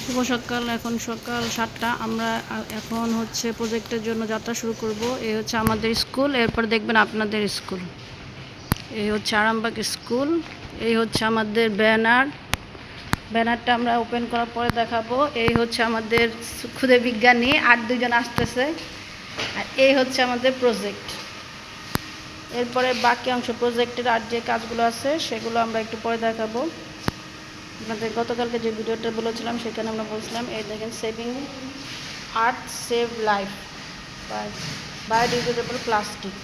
শুভ সকাল। এখন সকাল 7টা। আমরা এখন হচ্ছে প্রজেক্টের জন্য যাত্রা শুরু করব। এই হচ্ছে আমাদের স্কুল, এরপর দেখবেন আপনাদের স্কুল। এই হচ্ছে আরামবাগ স্কুল। এই হচ্ছে আমাদের ব্যানারটা আমরা ওপেন করার পরে দেখাবো। এই হচ্ছে আমাদের ক্ষুদে বিজ্ঞানী, আর 2 জন আসতেছে। আর এই হচ্ছে আমাদের প্রজেক্ট। এরপরে বাকি অংশ প্রজেক্টের আর যে কাজগুলো আছে সেগুলো আমরা একটু পরে দেখাবো। আপনাদের গতকালকে যে ভিডিওটা বলেছিলাম সেখানে আমরা বলছিলাম, এই দেখেন, সেভিং আর্থ সেভ লাইফ, বায়োডিগ্রেডেবল প্লাস্টিক।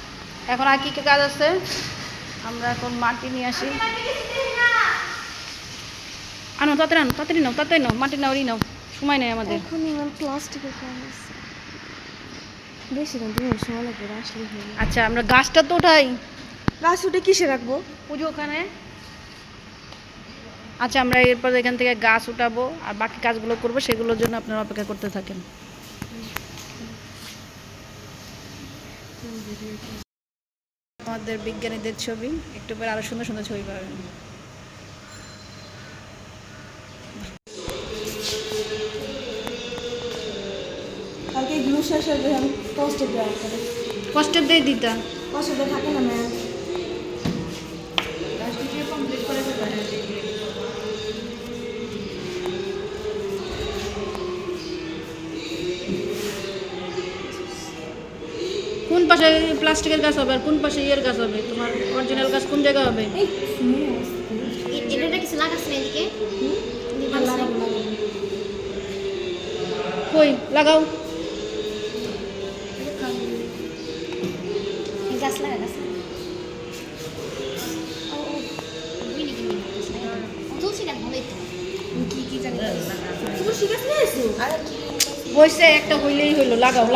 এখন আর কী কী কাজ আছে, আমরা এখন মাটি নিয়ে আসি। আনো, তাড়াতাড়ি নাও, মাটি নাও, নাও, সময় নেই আমাদের। প্লাস্টিকের বেশি সময় লাগবে আসলে। আচ্ছা, আমরা গাছটা তো ওঠাই। গাছ উঠে কিসে রাখবো? পুজো ওখানে। আচ্ছা, আমরা এরপর এখান থেকে গাছ উঠাবো আর বাকি কাজগুলো করবো, সেগুলোর জন্য আপনারা অপেক্ষা করতে থাকেন। আমাদের বিজ্ঞানীদের ছবি, একটু পরে আরো সুন্দর সুন্দর ছবি পাবেন। কালকে গ্লু শেষ হবে, আমি পোস্টে দেওয়া করে কষ্টের দিয়ে দিতা পোস্টে থাকে না ম্যাম। কমপ্লিট করে কোন পাশে প্লাস্টিকের গাছ হবে আর কোন পাশে ইয়ের গাছ হবে? তোমার অরিজিনাল গাছ কোন জায়গা হবে? এটা কিছু লাগাস না এদিকে? কই লাগাও? গাছ লাগা গাছ তুলসী গাছ ভালোই তো। কি জানি তুলসী গাছ নিয়েছো? আর কি বইছে একটা হইলেই হইলো, লাগাও।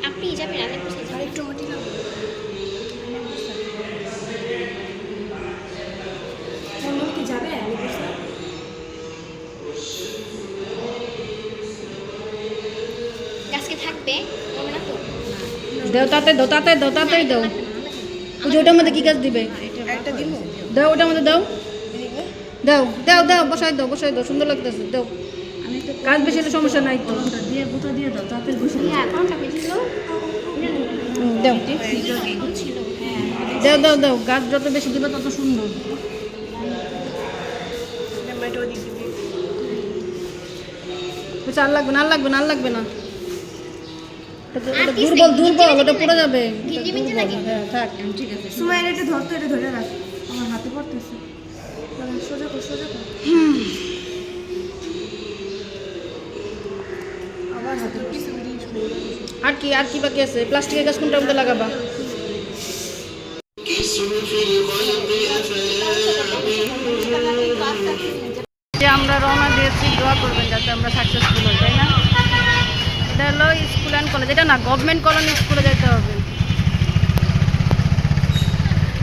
আপনি যাবেন আগে বসে যাবেন একটু মাটি নাও। কি যাবে? গাছকে থাকবে হবে না তো? দাও তাড়াতাড়ি দাও। ওটার মধ্যে কি গাছ দিবে? একটা দিব। দাও, ওটার মধ্যে দাও। বসাই দাও, সুন্দর লাগতেছে, দাও। কাজ বেশি হলে সমস্যা নাই তো। দিয়ে বুতা দিয়ে দাও, তাড়াতাড়ি বসে হ্যাঁ কোনটা পেয়েছিল? দাও। গাছ যত বেশি দিবে তত সুন্দর। আর লাগবে না। দুর্বল, ওটা পড়ে যাবে। হ্যাঁ, থাক। ঠিক আছে। সময় এটা ধরতো, এটা ধরে রাখ, আমার হাতে পড়তেছে। সোজা কর। আবার হাতে আর কি বাকি আছে? প্লাস্টিকের গাছ কোনটার মধ্যে লাগাবা? যে আমরা রওনা দিয়েছি, দোয়া করবেন যাতে আমরা সাকসেসফুল হই, তাই না? এটা হলো স্কুল অ্যান্ড কলেজ, এটা না, গভর্নমেন্ট কলোনি স্কুলে যেতে হবে।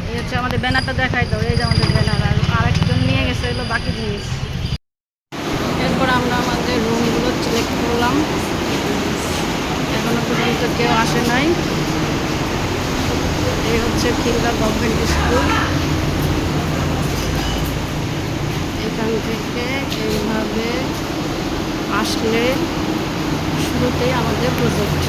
এই হচ্ছে আমাদের ব্যানারটা, দেখাই দাও। এই যে আমাদের ব্যানার, আর আরেকজন নিয়ে গেছে হলো বাকি জিনিস। এরপর আমরা আমাদের রুমগুলো সিলেক্ট করলাম। এখনো পর্যন্ত কেউ আসে নাই। এই হচ্ছে খিলগা গভর্নমেন্ট স্কুল। এখান থেকে এইভাবে আসলে শুরুতেই আমাদের প্রজেক্ট।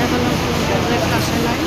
এখনো প্রজেক্ট আসে নাই।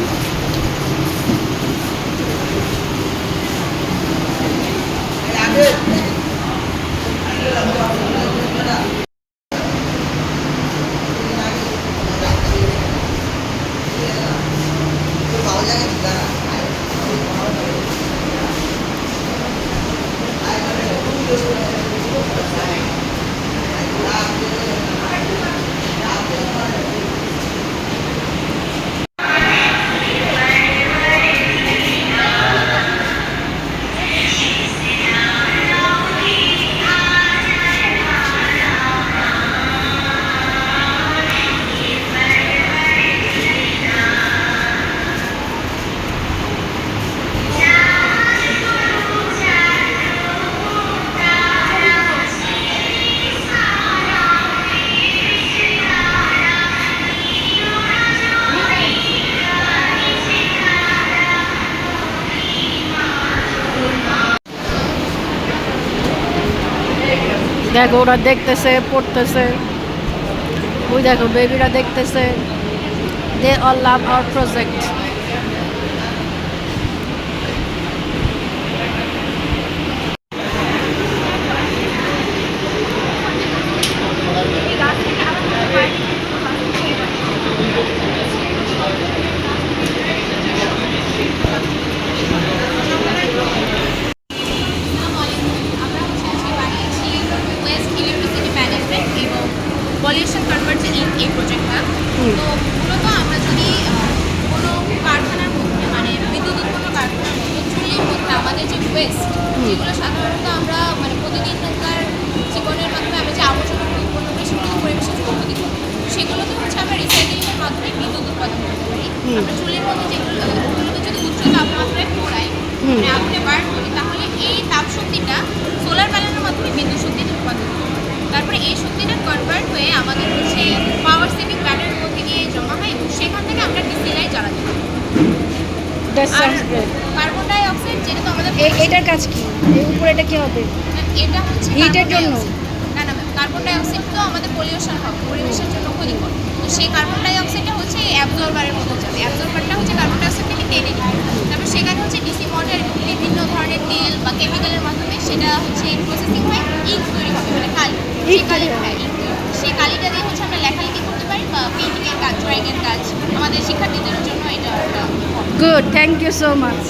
দেখো ওরা দেখতেছে, পড়তেছে। ওই দেখো বেবিরা দেখতেছে। They all love our project. Waste electricity management এবং পলিউশন কনভার্জন এই প্রজেক্টটা। তো মূলত আমরা যদি কোনো কারখানার মধ্যে মানে বিদ্যুৎ উৎপন্ন কারখানার মধ্যে চুল্লির মধ্যে আমাদের যে ওয়েস্ট যেগুলো সাধারণত আমরা মানে প্রতিদিনকার জীবনের মাধ্যমে আমরা যে আবর্জনাগুলো উৎপন্ন করি সেগুলো তো পরিবেশের জন্য ক্ষতিকর। সেগুলোকে হচ্ছে আমরা রিসাইক্লিংয়ের মাধ্যমে বিদ্যুৎ উৎপাদন করতে পারি। আমরা চুল্লির মধ্যে ওগুলোকে যদি উচ্চ তাপমাত্রায় পোড়াই মানে আগুনে বার্ন করি তাহলে এই তাপশক্তিটা সোলার প্যানেলের মাধ্যমে বিদ্যুৎ শক্তিতে রূপান্তরিত হয়। তারপরে এই শক্তিটা কনভার্ট হয়ে আমাদের হচ্ছে পাওয়ার সেভিং প্ল্যান্টের মধ্যে গিয়ে জমা হয় এবং সেখান থেকে আমরা ডিসি লাইট জ্বালাতে পারি। আর কার্বন ডাই অক্সাইড যেটা তো আমাদের এটার কাজ কি? এই উপরে এটা কি হবে? এটা হচ্ছে হিটের জন্য? না না ম্যাম, কার্বন ডাই অক্সাইড তো আমাদের পলিউশন হবে, পরিবেশের জন্য ক্ষতিকর। তো সেই কার্বন ডাই অক্সাইডটা হচ্ছে অ্যাবজর্বারের মতো যাবে। অ্যাবজর্বারটা হচ্ছে কার্বন ডাই অক্সাইডটাকে টেনে নেবে। তারপর সেখানে হচ্ছে ডিসি মোটর এবং বিভিন্ন ধরনের তেল বা কেমিক্যালের মাধ্যমে সেটা হচ্ছে প্রসেসিং হয়ে ইঙ্ক তৈরি হবে, মানে কালি। সেই কালি, হ্যাঁ, ink তৈরি হবে। সেই কালিটা দিয়ে হচ্ছে আমরা লেখালেখি করতে পারি বা পেইন্টিংয়ের কাজ, ড্রয়িংয়ের কাজ। আমাদের শিক্ষার্থীদের জন্য এটা একটা good, thank you so much.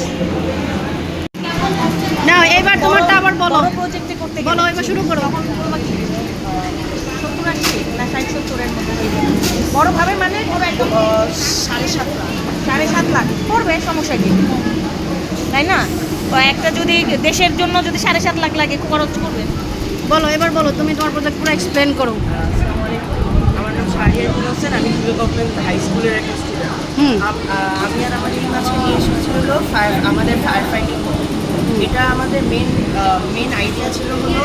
না এবার তোমারটা আবার বলো। প্রজেক্টে করতে বলো, এবার শুরু করো। তখন বলবা কি 70-80 না 60-70-এর মতো হয়ে যাবে। বড়ভাবে মানে 7.5 লাখ পড়বে, সমস্যা কি, তাই না? তো একটা যদি দেশের জন্য যদি 7.5 লাখ লাগে খরচ করবে। বলো, এবার বলো, তুমি তোমার প্রজেক্ট পুরো এক্সপ্লেন করো। আমার নাম শাহরিয়ার হোসেন, আমি হিরো গভর্নমেন্ট হাই স্কুলের একটা স্টুডেন্ট। আমি আর আমার টিম আজকে নিয়ে এসেছি হলো আমাদের ফায়ার ফাইটিং। এটা আমাদের মেন আইডিয়া ছিল হলো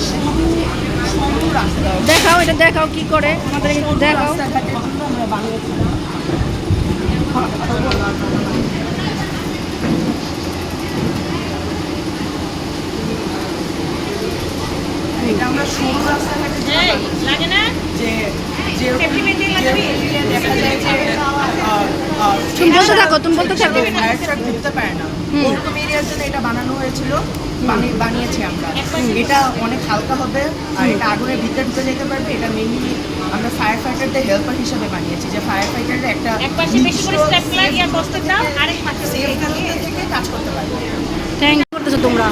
সরু রাস্তা, দেখাও, এটা দেখাও কি করে আমাদের একটু দেখাও। রাস্তাঘাটের জন্য আমরা বানিয়েছিলাম। এটা আমরা সরু রাস্তাঘাটের জন্য লাগে না যে দেখা যায় যে তুমি বলতে থাকো, তুমি বলতে থাকো। ফায়ার ট্রাক ঢুকতে পারে না, ওরকম এরিয়ার জন্য এটা বানানো হয়েছিল, বানিয়েছি আমরা। এটা অনেক হালকা হবে আর এটা আগুনের ভিতরে ঢুকে যেতে পারবে। এটা মেনলি আমরা ফায়ার ফাইটারদের হেল্পার হিসেবে বানিয়েছি, যে ফায়ার ফাইটাররা একটা একপাশে বেশি করে স্টেপলার ইয়া বসতে দাও, আরেক পাশে সেফ দূরত্ব থেকে কাজ করতে পারবে। থ্যাংক ইউ করতেছো তোমরা।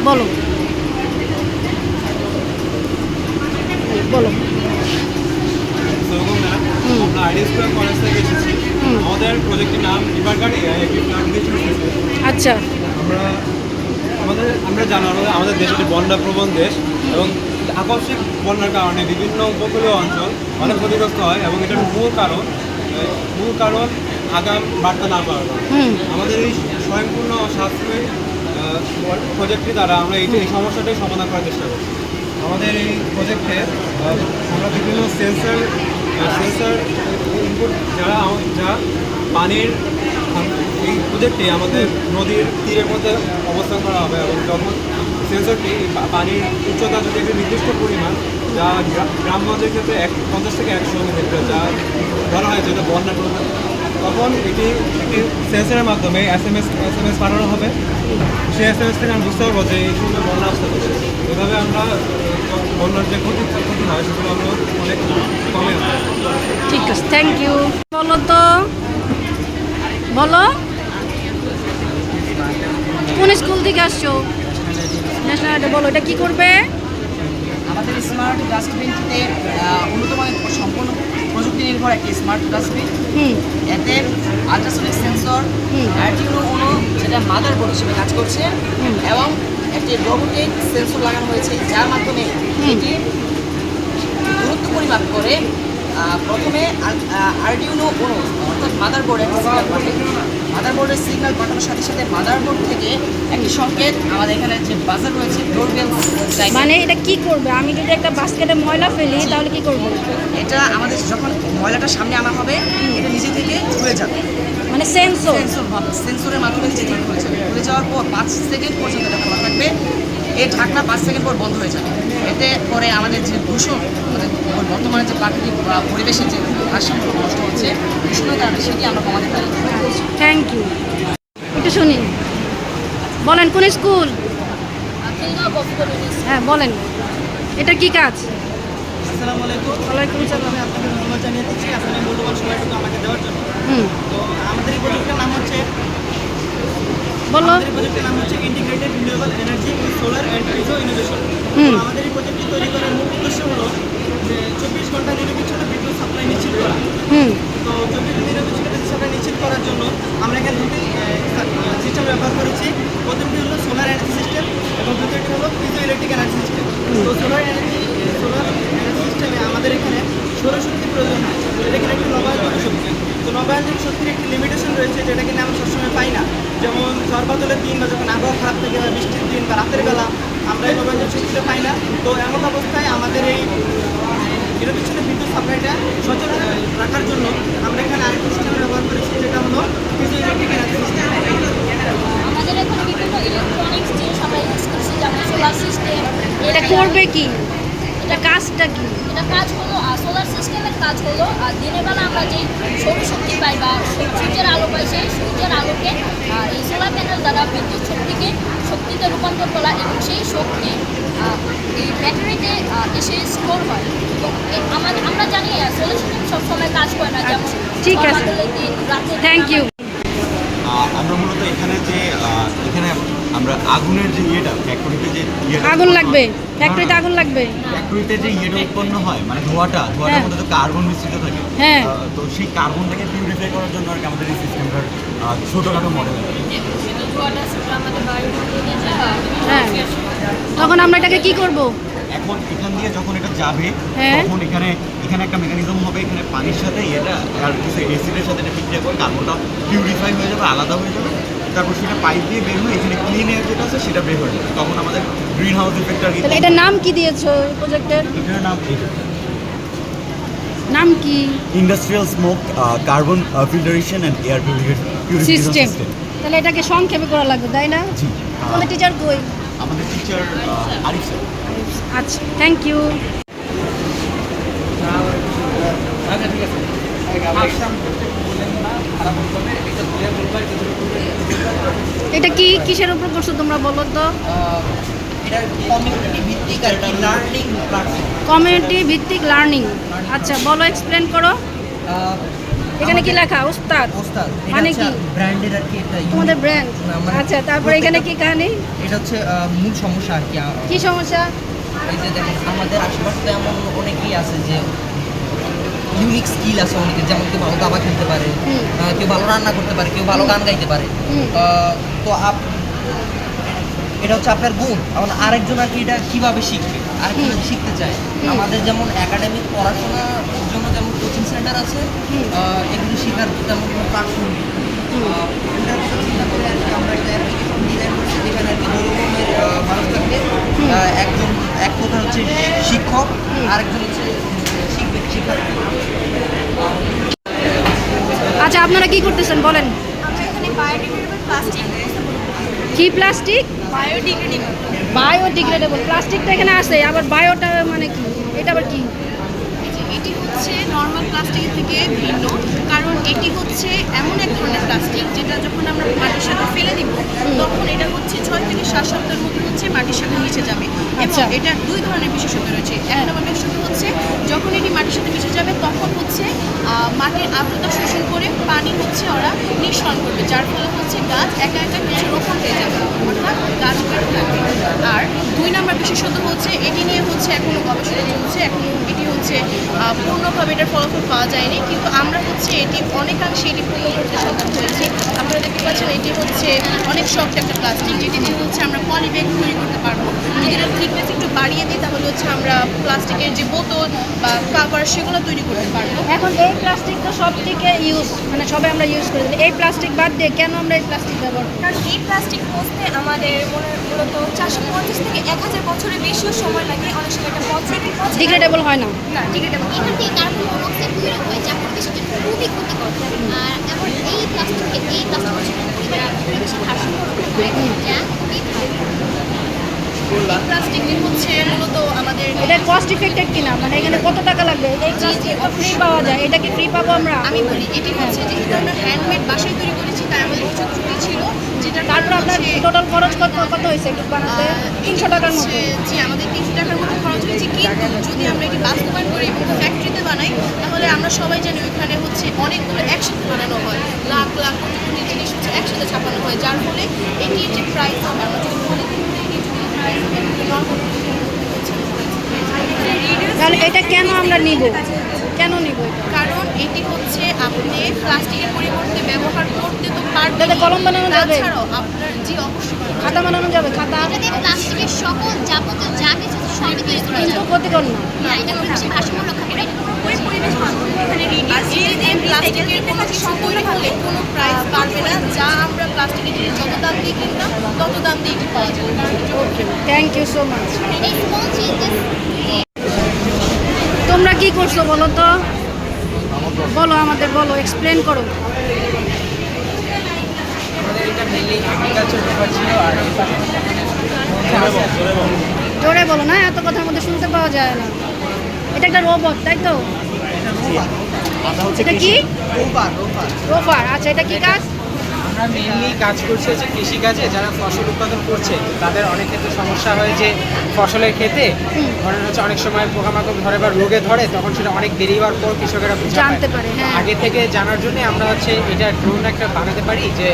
বলো বলো। আমরা আইডি স্কোয়ার কলেজ থেকে এসেছি। আমাদের প্রজেক্টের নাম রিভার গার্ড এআই একটি প্ল্যান্ট দিয়ে শুরু হয়েছে। আচ্ছা, আমরা জানো আমাদের দেশ একটি বন্যাপ্রবণ দেশ এবং আকস্মিক বন্যার কারণে বিভিন্ন উপকূলীয় অঞ্চল অনেক ক্ষতিগ্রস্ত হয় এবং এটার মূল কারণ আগাম বার্তা না পাওয়ার কারণ। আমাদের এই স্বয়ংপূর্ণ সাশ্রয়ী প্রজেক্টটি দ্বারা আমরা এই সমস্যাটাই সমাধান করার চেষ্টা করছি। আমাদের এই প্রজেক্টে আমরা বিভিন্ন সেন্সর ইনপুট যা পানির এই প্রজেক্টে আমাদের নদীর তীরের মধ্যে অবস্থান করা হবে এবং যখন সেন্সরটি পানির উচ্চতা যদি একটি নির্দিষ্ট পরিমাণ, যা গ্রামগঞ্জের ক্ষেত্রে 50 থেকে 100 মিটার, যা ধরা হয় যেটা বন্যা প্রধান, তখন এটি একটি সেন্সরের মাধ্যমে এস পাঠানো হবে। সেই এস থেকে আমি বুঝতে পারবো যে এই সময় বন্যা আসতে পারছে। এভাবে আমরা বন্যার যে ক্ষতি হয় সেগুলো আমরা অনেক কমে আসতে। ঠিক আছে, থ্যাংক ইউ। বলো তো, বলো কোন স্কুল থেকে আসছো? ন্যাশনাল। বলো এটা কি করবে? আমাদের স্মার্ট ডাস্টবিনটিতে উন্নতমান সম্পূর্ণ প্রযুক্তি নির্ভর একটি স্মার্ট ডাস্টবিন। এতে আল্ট্রাসনিক সেন্সর, আর্টিনো অণু যেটা মাদারবোর্ড হিসেবে কাজ করছে এবং একটি রোবোটিক সেন্সর লাগানো হয়েছে, যার মাধ্যমে এটি দূরত্ব পরিমাপ করে প্রথমে আর্ডিনো অণু অর্থাৎ মাদারবোর্ডে সিগন্যাল পাঠায়। মাদারবোর্ডের সিগন্যাল পাঠানোর সাথে সাথে মাদারবোর্ড থেকে একটি সংকেত আমাদের এখানে যে বাজার রয়েছে ডোরবেল, মানে এটা কি করবে? আমি যদি একটা বাস্কেটে ময়লা ফেলি তাহলে কি করব? এটা আমাদের যখন ময়লাটা সামনে আনা হবে এটা নিজে থেকে ধুয়ে যাবে, মানে সেন্সর। সেন্সরের মাধ্যমে নিজে থেকে ধুয়ে যাবে। ধুয়ে যাওয়ার পর 5 সেকেন্ড পর্যন্ত এটা খোলা থাকবে। এই ঢাকনা 5 সেকেন্ড পর বন্ধ হয়ে যাবে। এতে করে আমাদের যে দূষণ, আমাদের বর্তমানে যে প্রাকৃতিক পরিবেশের যে ভারসাম্য নষ্ট হচ্ছে দূষণের কারণে, সেটি আমরা কমাতে পারি। Thank you. একটু শুনি, বলেন কোন স্কুল? হ্যাঁ বলেন, এটা কি কাজ? আসসালামু আলাইকুম। ওয়ালাইকুম সালাম। আমি আপনাকে ধন্যবাদ জানিয়ে দিচ্ছি আপনাদের মূল্যবান সময়টুকু আমাকে দেওয়ার জন্য। হুম, তো আমাদের এই প্রজেক্টের নাম হচ্ছে বলো। Integrated renewable energy with solar and piezo innovation. হুম। আমাদের এই প্রজেক্টটি তৈরি করার মূল উদ্দেশ্য হলো যে 24 ঘন্টা নিরবিচ্ছিন্ন বিদ্যুৎ সাপ্লাই নিশ্চিত করা। হুম, তো 24 নিরবিচ্ছিন্ন বিদ্যুৎ সাপ্লাই নিশ্চিত করার জন্য আমরা এখানে দুটি সিস্টেম ব্যবহার করেছি। প্রথমটি হলো সোলার এনার্জি সিস্টেম এবং দ্বিতীয়টি হলো পিজো ইলেকট্রিক এনার্জি সিস্টেম। তো সোলার এনার্জি সিস্টেমে আমাদের এখানে সৌরশক্তির প্রয়োজন হয়, যেটা কিনা একটি নবায়নযোগ্য শক্তি। তো নবায়নযোগ্য শক্তির একটি লিমিটেশন রয়েছে, যেটা কিনা আমরা সবসময় পাই না। যেমন ঝড় বাদলের দিন বা যখন আবহাওয়া খারাপ থাকে বা বৃষ্টির দিন বা রাতের বেলা আমরা এই নবায়নযোগ্য শক্তিটা পাই না। তো এমন অবস্থায় আমাদের এই নিরবিচ্ছিন্ন বিদ্যুৎ সাপ্লাইটা সচল রাখার জন্য আমরা এখানে আরেকটি সিস্টেম ব্যবহার করেছি, যেটা হলো পিজো ইলেকট্রিক এনার্জি সিস্টেম। আমাদের এখানে বিভিন্ন ইলেকট্রনিক্স জিনিস আমরা ইউজ করছি, যেমন সোলার সিস্টেম। এটা করবে কি? এটা কাজটা কি? এটা কাজ হলো সোলার সিস্টেমের কাজ হলো দিনের বেলা আমরা যে সৌরশক্তি পাই বা সূর্যের আলো পাই, সেই সূর্যের আলোকে এই সোলার প্যানেল দ্বারা বিদ্যুৎ শক্তিতে রূপান্তর করা এবং সেই শক্তি এই ব্যাটারিতে এসে স্টোর হয়। এবং আমরা জানি সোলার সিস্টেম সবসময় কাজ করে না, যেমন ঠিক আছে। দিন রাতে। Thank you. আমরা মূলত এখানে আমরা আগুনের যে ইয়েটা ফ্যাক্টরিতে যে আগুন লাগবে, ফ্যাক্টরিতে আগুন লাগবে। ফ্যাক্টরিতে যে ইয়েটা উৎপন্ন হয়, মানে ধোঁয়াটার মধ্যে তো কার্বন মিশ্রিত থাকে। হ্যাঁ। তো সেই কার্বনটাকে পিউরিফাই করার জন্য আর কি আমাদের এই সিস্টেমটার ছোটোখাটো মডেল। হ্যাঁ, তখন আমরা এটাকে কি করব? এখন এখান দিয়ে যখন এটা যাবে হ্যাঁ। তখন এখানে একটা মেকানিজম হবে, এখানে পানির সাথে এটা আর কিছু অ্যাসিডের সাথে এটা বিক্রিয়া করে কার্বনটা পিউরিফাই হয়ে যাবে, আলাদা হয়ে যাবে। তারপর সেটা পাইপ দিয়ে বের হয়ে এখানে ক্লিন এয়ার যেটা আছে সেটা বের হয়ে যাবে। তখন আমাদের গ্রিন হাউস ইফেক্ট আর কি। তাহলে এটার নাম কি দিয়েছো এই প্রজেক্টের? এটার নাম কি? Industrial smoke carbon filtration and air purification system. System. তাহলে এটাকে সংক্ষেপে করা লাগবে, তাই না? জি। তোমাদের টিচার কই? আমাদের টিচার আরিফ স্যার। আচ্ছা, থ্যাংক ইউ। এটা কি কিসের উপর করছো তোমরা বলো তো? এটা কমিউনিটি ভিত্তিক আর কি লার্নিং প্ল্যাটফর্ম। কমিউনিটি ভিত্তিক লার্নিং। আচ্ছা বলো, এক্সপ্লেন করো। এখানে কি লেখা? উস্তাদ। ওস্তাদ মানে কি? ব্র্যান্ডের আর কি একটা তোমাদের ব্র্যান্ড? আচ্ছা, তারপরে এখানে কি কাহিনী? এটা হচ্ছে মূল সমস্যা আর কি। কি সমস্যা? এই যে দেখেন আমাদের আশেপাশে এমন অনেকেই আছে যে ইউনিক স্কিল আছে অনেকের, যেমন কেউ ভালো দাবা খেলতে পারে, কেউ ভালো রান্না করতে পারে, কেউ ভালো গান গাইতে পারে। তো এটা হচ্ছে আপনার গুণ। এখন আরেকজন আর কি এটা কীভাবে শিখবে, আরেকজন শিখতে চায়। আমাদের যেমন একাডেমিক পড়াশোনার জন্য যেমন কোচিং সেন্টার আছে, এগুলো শেখার তেমন কোনো প্ল্যাটফর্ম নেই। এটার কথা চিন্তা করে আর কি আমরা একটা অ্যাপ্লিকেশন ডিজাইন করছি, যেখানে আর কি দুই রকমের মানুষ থাকবে। এক প্রকার হচ্ছে শিক্ষক, আরেকজন হচ্ছে শিক্ষার্থী। আচ্ছা, আপনারা কি করতেছেন বলেন? আমরা এখানে বায়োডিগ্রেডেবল প্লাস্টিক। কি প্লাস্টিক? বায়োডিগ্রেডেবল। বায়োডিগ্রেডেবল প্লাস্টিকটা এখানে আছে, আবার বায়োটা মানে কি? এটা আবার কি? এটি হচ্ছে নর্মাল প্লাস্টিকের থেকে ভিন্ন, কারণ এটি হচ্ছে এমন এক ধরনের প্লাস্টিক যেটা যখন আমরা মাটির সাথে ফেলে দিব তখন এটা হচ্ছে 6 থেকে 7 সপ্তাহের মধ্যে হচ্ছে মাটির সাথে মিশে যাবে। এবং আচ্ছা। এটার 2 ধরনের বিশেষত্ব রয়েছে। এক নম্বর বিশেষত্ব হচ্ছে যখন এটি মাটির সাথে মিশে যাবে তখন হচ্ছে মাটির আর্দ্রতা শোষণ করে পানি হচ্ছে ওরা নিঃসরণ করবে, যার ফলে হচ্ছে গাছ একা একা কিছু রোপণ হয়ে যাবে, অর্থাৎ গাছ বেড়ে থাকবে। আর 2 নম্বর বিশেষত্ব হচ্ছে এটি নিয়ে হচ্ছে এখনো গবেষণা চলছে, এখন এটি হচ্ছে পূর্ণভাবে এটার ফলাফল পাওয়া যায়নি, কিন্তু আমরা হচ্ছে এটি অনেকাংশে এটি প্রয়োগ করতে সক্ষম হয়েছি। আপনারা দেখতে পাচ্ছেন এটি হচ্ছে অনেক শক্ত একটা প্লাস্টিক, যেটি দিয়ে হচ্ছে আমরা পলি ব্যাগ তৈরি করতে পারবো। যদি এটার থিকনেস একটু বাড়িয়ে দিই তাহলে হচ্ছে আমরা প্লাস্টিকের যে বোতল বা কাভার সেগুলো তৈরি করতে পারবো। এখন এই প্লাস্টিক তো সব থেকে মানে সবে আমরা ইউজ করে দিই। এই প্লাস্টিক বাদ দিয়ে কেন আমরা এই প্লাস্টিক ব্যবহার করি? কারণ এই প্লাস্টিক পচতে আমাদের মূলত 450 থেকে 1000 বছরের বেশিও সময় লাগে। অনেক সময় এটা পচে ডিগ্রেডেবল হয় না। না, ডিগ্রেডেবল। এখান থেকে কার্বন মনোক্সাইড তৈরি হয়, যা পরিবেশের জন্য খুবই ক্ষতিকর। আর এমন এই প্লাস্টিক পরিবেশের ভারসাম্য রক্ষা করে, যা খুবই ভালো। এটি হচ্ছে মূলত আমাদের এটা কস্ট ইফেক্টেড কিনা, মানে এখানে কত টাকা লাগবে? এই ফ্রি পাওয়া যায়, এটা কি ফ্রি পাবো আমরা? আমি বলি এটি হচ্ছে যেহেতু আমরা হ্যান্ডমেড বাসায় তৈরি করেছি তাই আমাদের কিছু ত্রুটি ছিল, যেটার তারপর কারণে আপনার হচ্ছে টোটাল খরচ কত হয়েছে একটু বানাতে? 300 টাকার মতো। যে আমাদের 300 টাকার মতো খরচ হয়েছে, কিন্তু যদি আমরা এটি বাস্তবায়ন করি এবং ফ্যাক্টরিতে বানাই তাহলে আমরা সবাই জানি ওইখানে হচ্ছে অনেকগুলো একসাথে বানানো হয়, লাখ লাখ কোটি কোটি জিনিস হচ্ছে একসাথে ছাপানো হয়, যার ফলে এটির যে প্রাইস হবে আমরা যদি তাহলে এটা কেন আমরা নিব, কেন নিব? কারণ এটি হচ্ছে আপনি প্লাস্টিকের পরিবর্তে ব্যবহার করতে তো পারবেন, তাহলে কলম বানানো যাবে? তাছাড়াও আপনার জি অবশ্যই খাতা বানানো যাবে, খাতা? প্লাস্টিকের সকল যাবতীয় যা কিছু সবই তৈরি করা কিন্তু যায়। ক্ষতিকর না। না, এটা পরিবেশের ভারসাম্য রক্ষা করে। পরিবেশ বান্ধব। এখানে প্লাস্টিকের কোনো কিছু তৈরি হলে কোনো প্রাইস বাড়বে না, যা আমরা প্লাস্টিকের জিনিস যত দাম দিয়ে কিনতাম তত দাম দিয়ে এটি পাওয়া যাবে। Thank you so much. এই স্মল চেঞ্জেস তোমরা কি করছো বলো তো, বলো আমাদের, বলো, এক্সপ্লেন করো। আমাদের এটা মেনলি এগ্রিকালচার ব্যাপার ছিল, আর এই জোরে বলো না, এত কথার মধ্যে শুনতে পাওয়া যায় না। এটা একটা রোবট, তাই তো? এটা কি? রোভার। আচ্ছা, এটা কি কাজ? আমরা মেইনলি কাজ করছি হচ্ছে কৃষিকাজে, যারা ফসল উৎপাদন করছে তাদের অনেক ক্ষেত্রে সমস্যা হয় যে ফসলের ক্ষেতে ধরেন হচ্ছে অনেক সময় পোকামাকড় ধরে বা রোগে ধরে, তখন সেটা অনেক দেরি হওয়ার পর কৃষকেরা বুঝতে জানতে পারে, হ্যাঁ। আগে থেকে জানার জন্য আমরা হচ্ছে এটা ড্রোন একটা বানাতে পারি, যে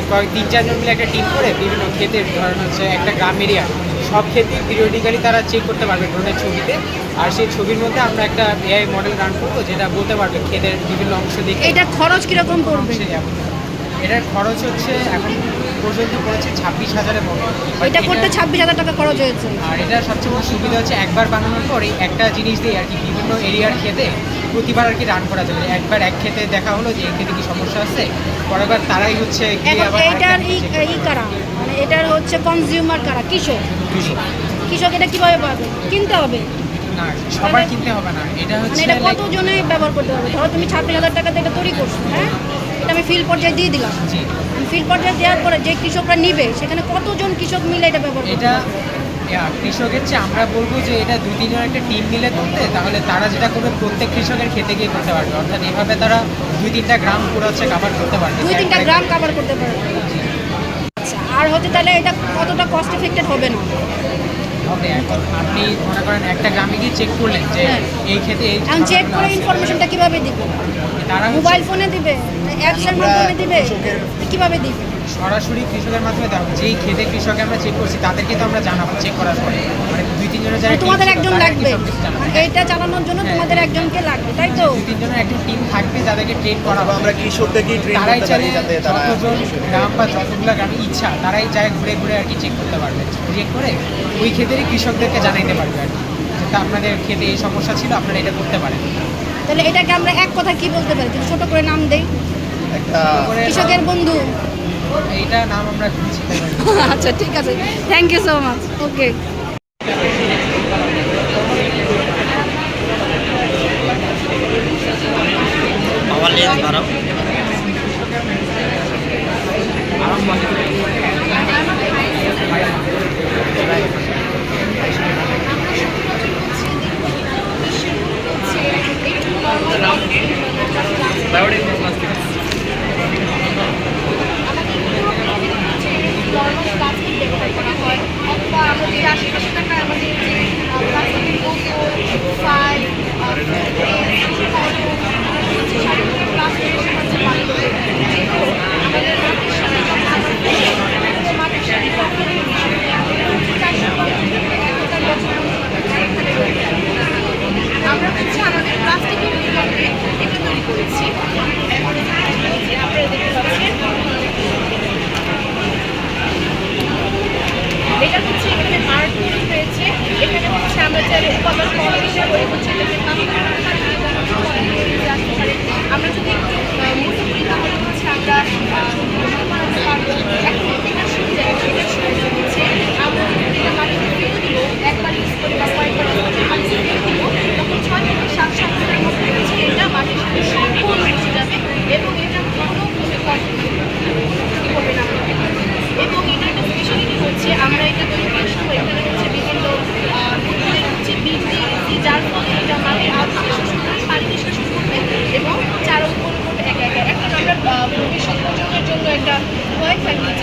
কয়েক 3-4 জন মিলে একটা টিম করে বিভিন্ন ক্ষেতের ধরেন হচ্ছে একটা গ্রাম এরিয়া সব ক্ষেত্রে পিরিয়ডিক্যালি তারা চেক করতে পারবে ড্রোনের ছবিতে, আর সেই ছবির মধ্যে আমরা একটা এআই মডেল রান করবো যেটা বলতে পারবে ক্ষেতের বিভিন্ন অংশ দেখে এটা খরচ কিরকম পড়বে? এটার খরচ হচ্ছে এখন পর্যন্ত পড়েছে 26,000-এর মতো। এটা করতে 26,000 টাকা খরচ হয়েছে। আর এটার সবচেয়ে বড় সুবিধা হচ্ছে একবার বানানোর পরে একটা জিনিস দিয়ে আর কি বিভিন্ন এরিয়ার খেতে প্রতিবার আর কি রান করা যাবে। একবার এক খেতে দেখা হলো যে এই খেতে কি সমস্যা আছে, পরের বার তারাই হচ্ছে গিয়ে এখন আবার এইটার আরেকটা ই কারা, মানে এটার হচ্ছে কনজিউমার কারা? কৃষক। কৃষক এটা কিভাবে পাবে? কিনতে হবে? না, সবার কিনতে হবে না, এটা মানে হচ্ছে এটা কতজনে ব্যবহার করতে পারবে? ধরো তুমি 26,000 টাকাতে এটা তৈরি করছো, হ্যাঁ, এটা আমি ফিল্ড পর্যায়ে দিয়ে দিলাম। জি, ফিল্ড পর্যায়ে দেওয়ার পরে যে কৃষকরা নিবে সেখানে কতজন কৃষক মিলে এটা ব্যবহার করবে? এটা কৃষকের চেয়ে আমরা বলবো যে এটা 2-3 জন একটা টিম মিলে করতে, তাহলে তারা যেটা করবে প্রত্যেক কৃষকের খেতে গিয়ে করতে পারবে, অর্থাৎ এভাবে তারা 2-3টা গ্রাম পুরো হচ্ছে কাভার করতে পারবে। 2-3টা গ্রাম কভার করতে পারবে। আচ্ছা, আর হচ্ছে তাহলে এটা কতটা কস্ট এফেক্টেড হবে না? হবে। এখন আপনি মনে করেন একটা গ্রামে গিয়ে চেক করলেন যে হ্যাঁ। এই ক্ষেতে এই এখন চেক খাবারগুলো করে আছে। ইনফরমেশনটা কিভাবে দিবে? তারা হচ্ছে মোবাইল ফোনে দিবে, অ্যাপসের মাধ্যমে দিবে, কিভাবে দিবে? সরাসরি কৃষকের মাধ্যমে দেওয়া হবে। যেই খেতে কৃষকে আমরা চেক করছি তাদেরকে তো আমরা জানাবো চেক করার পরে, মানে 2-3 জনের যারা তোমাদের team ছিল, একজন তারা লাগবে, সব কিছু জানাবে। মানে এইটা চালানোর জন্য হ্যাঁ। তোমাদের একজনকে লাগবে, তাই তো? 2-3 জনের একটা টিম থাকবে যাদেরকে ট্রেন করা হবে। আমরা কৃষকদেরকেই ট্রেন তারাই করতে চাইলে পারি যাতে তারা যতজন গ্রাম বা যতগুলো গ্রামে ইচ্ছা তারাই যায় ঘুরে ঘুরে আর কি চেক করতে পারবে, চেক করে ওই ক্ষেতেরই কৃষকদেরকে জানাইতে পারবে আর কি, যে তা আপনাদের খেতে এই সমস্যা ছিল, আপনারা এটা করতে পারেন। তাহলে এটাকে আমরা এক কথা কি বলতে পারি, যদি ছোট করে নাম দেই? একটা করে কৃষকের বন্ধু। এইটা নাম আমরা চিনতে পারি। আচ্ছা, ঠিক আছে, থ্যাংক ইউ সো মাচ। ওকে। আমার লেন্স খারাপ। প্লাস্টিক ব্যবহার করা হয়, অথবা আমরা যে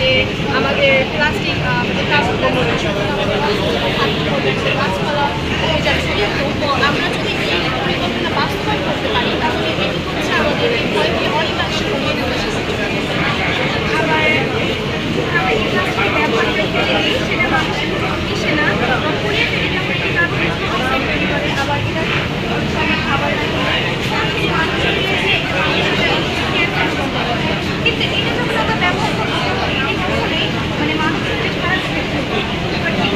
যে আমাদের প্লাস্টিক আমাদের গাছপালা হয়ে যাচ্ছে। তো আমরা যদি এই পরিকল্পনা বাস্তবায়ন করতে পারি তাহলে এটি হচ্ছে আমাদের এই ভয়কে অনেকাংশে কমিয়ে দেবে। আবার এই প্লাস্টিক ব্যবহার করে ফেলে সেটা মানুষের মিশে না বা পুড়িয়ে ফেলে যখন এটি কার্বন অক্সাইড তৈরি করে, আবার এটা সবাই খাবার কিন্তু এটা যখন আমরা ব্যবহার করবো এটা কখনোই মানে মানুষের যে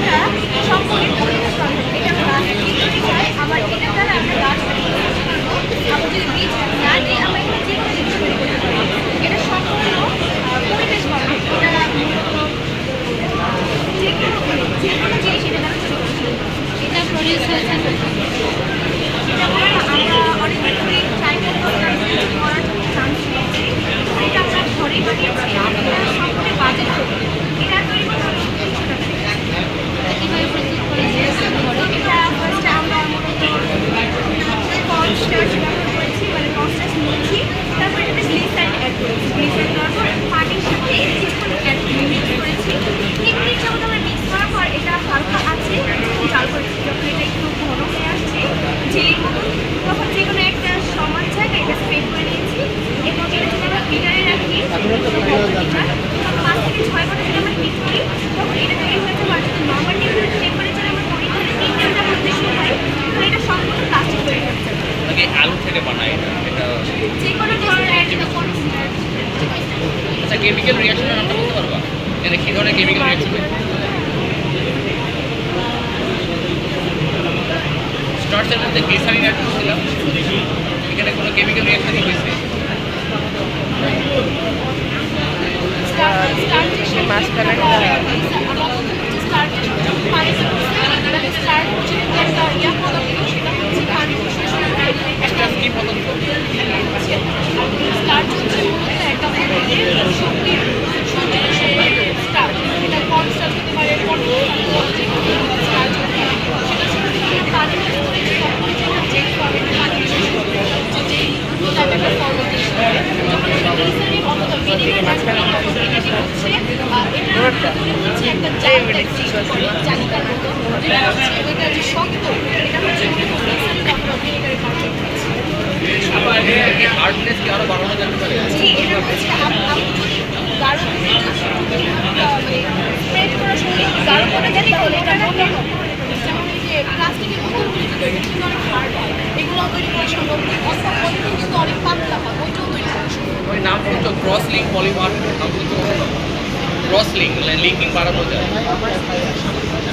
খারাপ এটা সম্পূর্ণ পরিবেশ বান্ধব। এটা প্লাস্টিক চাই, আবার এটার দ্বারা আমরা গাছ আবার যদি বীজ না দিই আমরা এখানে যে কোনো জিনিস তৈরি করতে পারি। এটা সম্পূর্ণ পরিবেশ বান্ধব। এটা যে কোনো জিনিস এটা দ্বারা তৈরি করতে পারি। এটা প্রডিউস হয়েছে এটা আমরা অনেক ধরে ট্রাই করলাম করার চান্স পেয়েছি। এটা আমরা ঘরে বানিয়েছি, এটা সম্পূর্ণ বাজেট তৈরি। এটা তৈরি করতে কীভাবে প্রস্তুত করেছি ঘরে? এটা ফার্স্টে আমরা মূলত কনস্টার্চ ব্যবহার করেছি, মানে কনস্টার্চ নিয়েছি, তারপর এটাতে গ্লিসারিন অ্যাড করেছি। গ্লিসারিন দেওয়ার পর পানির সাথে কিছুক্ষণ মিক্স করেছি। 3 মিনিট যখন আমরা মিক্স করার পর এটা হালকা আছে জাল করেছি। যখন এটা একটু ঘন হয়ে আসছে জেলির মতো, তখন যে কোনো একটা সমান জায়গায় এটা স্প্রে করে নিয়েছি। এবং এটা যদি আমরা হিটারে রাখি তখন 5 থেকে 6 ঘন্টা যদি আমরা হিট করি তখন এটা তৈরি হয়ে যাবে। আর যদি নর্মাল টেম্পারেচারে আমরা করি তাহলে 3 ঘন্টার মধ্যে সময় তো এটা সম্পূর্ণ প্লাস্টিক তৈরি হয়ে যাবে। আলু থেকে বানায় এটা যে কোনো ধরনের আচ্ছা, কেমিক্যাল রিয়াকশনের নামটা বলতে পারবা? এখানে কী ধরনের কেমিক্যাল রিয়াকশন? স্টার্চের মধ্যে গ্লিসারিন অ্যাড করছিলাম, এখানে কোনো কেমিক্যাল রিয়াকশন হয়েছে? একটা স্কিম পদ্ধতি হার্ডনেস কি আরো বাড়ানো যেতে পারে? প্লাস্টিকের বোতলগুলি কিন্তু অনেক হার্ড হয়, এগুলো তৈরি করা সম্ভব নয়। পলিথিন কিন্তু অনেক পাতলা হয়, ওইটাও তৈরি করা সম্ভব। ওই নাম হচ্ছে ক্রস লিঙ্ক পলিমার, নাম হচ্ছে ক্রস লিঙ্ক, লিঙ্কিং বাড়ানো যায়।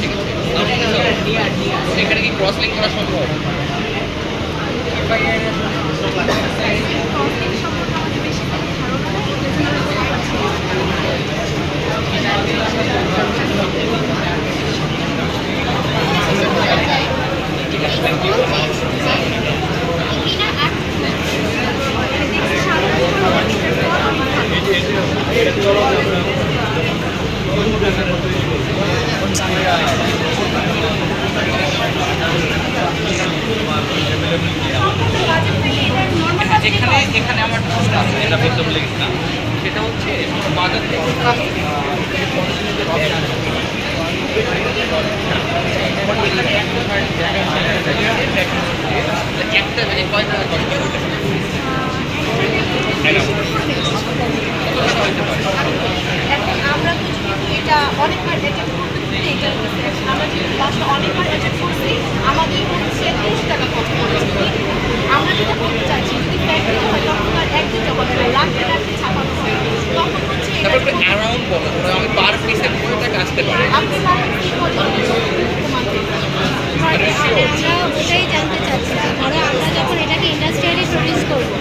ঠিক আছে, এখানে কি ক্রস লিঙ্ক করা সম্ভব? এখানে আমার প্রশ্ন আছে, এটা বলতে বলে গেছিলাম, সেটা হচ্ছে বাজার থেকে একটা বেজে কয় টাকা খরচ করতে পারে? এখন আমরা তো যেহেতু এটা অনেকবার অ্যাটেম্প করতে করতে এটা আমরা যেহেতু লাস্টে অনেকবার অ্যাটেম্প করছি, আমাদের হচ্ছে 30 টাকা খরচ করেছে। আমরা যেটা করতে চাইছি যদি ফ্যাক্টরি হয় তখন আর একদিন জমা হবে না, লাখে লাখে ছাপানো হয়, তখন হচ্ছে অ্যারাউন্ড বলো, আমি পার পিসে কত টাকা আসতে পারে? আপনি আমরা ওটাই জানতে চাচ্ছি যে ধরো আমরা যখন এটাকে ইন্ডাস্ট্রিয়ালি প্রডিউস করবো